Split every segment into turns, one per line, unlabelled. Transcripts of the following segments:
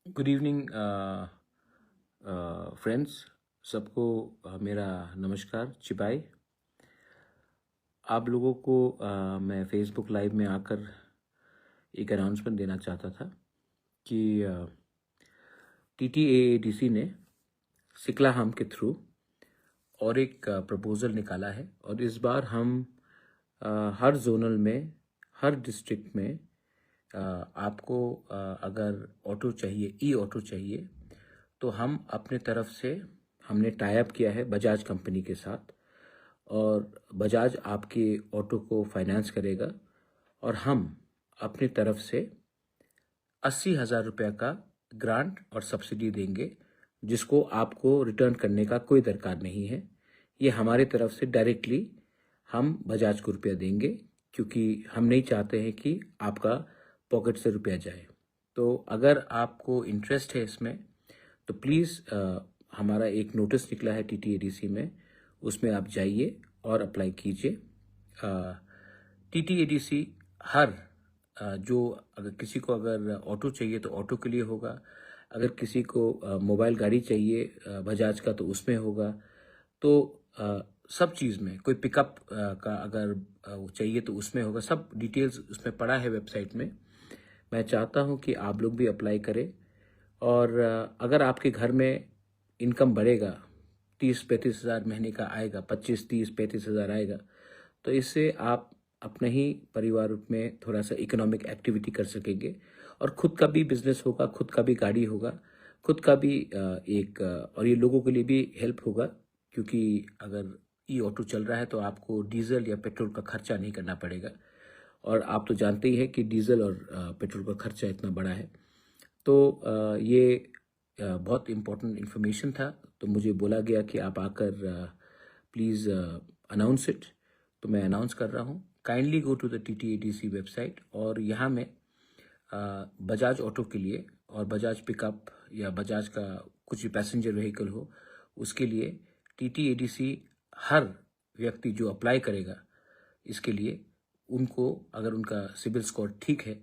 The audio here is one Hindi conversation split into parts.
Good evening friends. सबको मेरा नमस्कार चिपाई। आप लोगों को मैं फेसबुक लाइव में आकर एक अनाउंसमेंट देना चाहता था कि TTAADC ने सिकला हम के थ्रू और एक प्रपोज़ल निकाला है और इस बार हम हर जोनल में, हर डिस्ट्रिक्ट में आपको अगर ऑटो चाहिए, ई ऑटो चाहिए, तो हम अपने तरफ से हमने टाई अप किया है बजाज कंपनी के साथ और बजाज आपके ऑटो को फाइनेंस करेगा और हम अपनी तरफ से 80,000 रुपये का ग्रांट और सब्सिडी देंगे, जिसको आपको रिटर्न करने का कोई दरकार नहीं है। ये हमारे तरफ से डायरेक्टली हम बजाज को रुपया देंगे, क्योंकि हम नहीं चाहते हैं कि आपका पॉकेट से रुपया जाए। तो अगर आपको इंटरेस्ट है इसमें तो प्लीज़ हमारा एक नोटिस निकला है TTADC में, उसमें आप जाइए और अप्लाई कीजिए। TTADC हर जो अगर किसी को अगर ऑटो चाहिए तो ऑटो के लिए होगा, अगर किसी को मोबाइल गाड़ी चाहिए बजाज का तो उसमें होगा। तो सब चीज़ में कोई पिकअप का अगर चाहिए तो उसमें होगा। सब डिटेल्स उसमें पड़ा है वेबसाइट में। मैं चाहता हूं कि आप लोग भी अप्लाई करें और अगर आपके घर में इनकम बढ़ेगा, 30-35 हज़ार महीने का आएगा, 25-30-35 हज़ार आएगा, तो इससे आप अपने ही परिवार में थोड़ा सा इकोनॉमिक एक्टिविटी कर सकेंगे और खुद का भी बिजनेस होगा, खुद का भी गाड़ी होगा, खुद का भी और ये लोगों के लिए भी हेल्प होगा, क्योंकि अगर ई ऑटो चल रहा है तो आपको डीजल या पेट्रोल का खर्चा नहीं करना पड़ेगा और आप तो जानते ही हैं कि डीजल और पेट्रोल का खर्चा इतना बड़ा है। तो ये बहुत इम्पोर्टेंट इन्फॉर्मेशन था, तो मुझे बोला गया कि आप आकर प्लीज़ अनाउंस इट। तो मैं अनाउंस कर रहा हूँ। Kindly go to the TTADC website और यहाँ में बजाज ऑटो के लिए और बजाज पिकअप या बजाज का कुछ भी पैसेंजर व्हीकल हो, उसके लिए TTADC हर व्यक्ति जो अप्लाई करेगा इसके लिए, उनको अगर उनका सिबिल स्कोर ठीक है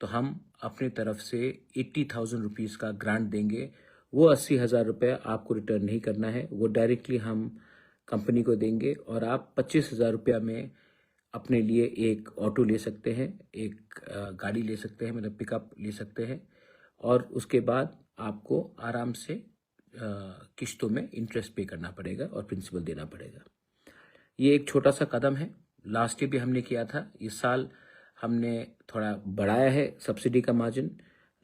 तो हम अपने तरफ से 80,000 रुपीज़ का ग्रांट देंगे। वो 80,000 रुपये आपको रिटर्न नहीं करना है, वो डायरेक्टली हम कंपनी को देंगे और आप 25,000 रुपया में अपने लिए एक ऑटो ले सकते हैं, एक गाड़ी ले सकते हैं, मतलब पिकअप ले सकते हैं और उसके बाद आपको आराम से किश्तों में इंटरेस्ट पे करना पड़ेगा और प्रिंसिपल देना पड़ेगा। ये एक छोटा सा कदम है। लास्ट ईयर भी हमने किया था, इस साल हमने थोड़ा बढ़ाया है सब्सिडी का मार्जिन।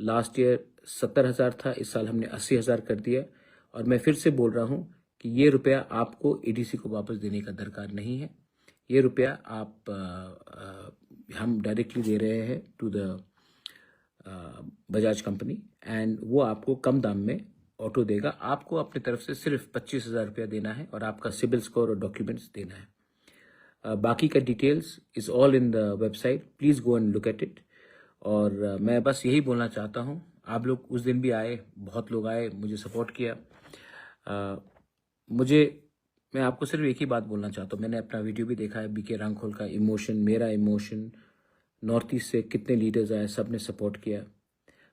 लास्ट ईयर 70,000 था, इस साल हमने 80,000 कर दिया और मैं फिर से बोल रहा हूँ कि ये रुपया आपको ADC को वापस देने का दरकार नहीं है। ये रुपया हम डायरेक्टली दे रहे हैं to the Bajaj company and वो आपको कम दाम में ऑटो देगा। आपको अपनी तरफ से सिर्फ 25,000 रुपया देना है और आपका सिबिल स्कोर और डॉक्यूमेंट्स देना है। बाकी का details is all in the website, please go and look at it. और मैं बस यही बोलना चाहता हूँ, आप लोग उस दिन भी आए, बहुत लोग आए, मुझे सपोर्ट किया। मैं आपको सिर्फ एक ही बात बोलना चाहता हूँ। मैंने अपना वीडियो भी देखा है, BK रांखोल का इमोशन, मेरा इमोशन, नॉर्थ ईस्ट से कितने लीडर्स आए, सब ने सपोर्ट किया।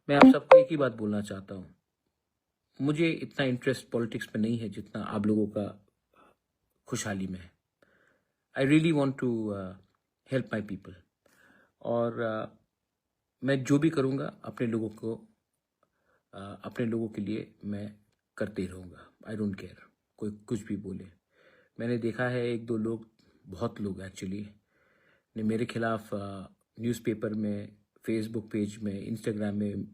मैं आप सबको एक ही बात बोलना चाहता हूँ, मुझे इतना इंटरेस्ट पॉलिटिक्स में नहीं है जितना आप लोगों का खुशहाली में है। I really want to help my people और मैं जो भी करूँगा अपने लोगों के लिए मैं करते रहूँगा। आई डोंट केयर कोई कुछ भी बोले। मैंने देखा है एक दो लोग, बहुत लोग एक्चुअली, ने मेरे खिलाफ न्यूज़पेपर में, फेसबुक पेज में, इंस्टाग्राम में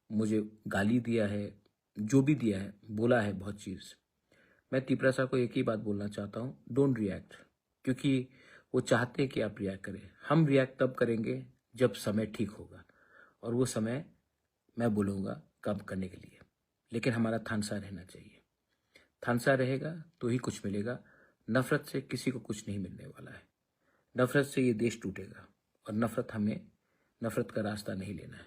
मुझे गाली दिया है, जो भी दिया है, बोला है बहुत चीज़। मैं तिपरा साहब को एक ही बात बोलना चाहता हूँ, डोंट रिएक्ट, क्योंकि वो चाहते हैं कि आप रिएक्ट करें। हम रिएक्ट तब करेंगे जब समय ठीक होगा और वो समय मैं बोलूँगा कब करने के लिए, लेकिन हमारा थानसा रहना चाहिए। थानसा रहेगा तो ही कुछ मिलेगा। नफ़रत से किसी को कुछ नहीं मिलने वाला है। नफ़रत से ये देश टूटेगा और नफ़रत का रास्ता नहीं लेना है।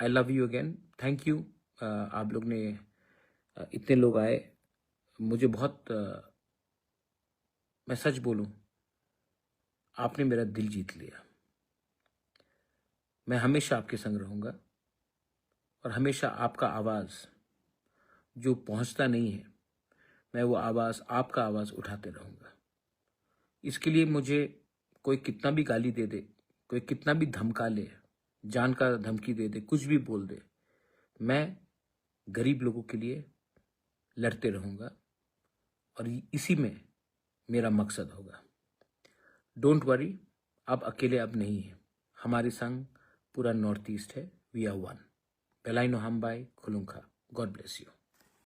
I love you again, thank you. आप लोग ने इतने लोग आए, मुझे बहुत मैं सच बोलूं, आपने मेरा दिल जीत लिया। मैं हमेशा आपके संग रहूँगा और हमेशा आपका आवाज़ जो पहुंचता नहीं है, मैं वो आवाज़, आपका आवाज़ उठाते रहूँगा। इसके लिए मुझे कोई कितना भी गाली दे दे, कोई कितना भी धमका ले, जान का धमकी दे दे, कुछ भी बोल दे, मैं गरीब लोगों के लिए लड़ते रहूँगा और इसी में मेरा मकसद होगा। डोंट वरी, आप अकेले अब नहीं हैं। हमारे संग पूरा नॉर्थ ईस्ट है। We are one. बेलाइनो हमबाई खुलुंखा। God bless you.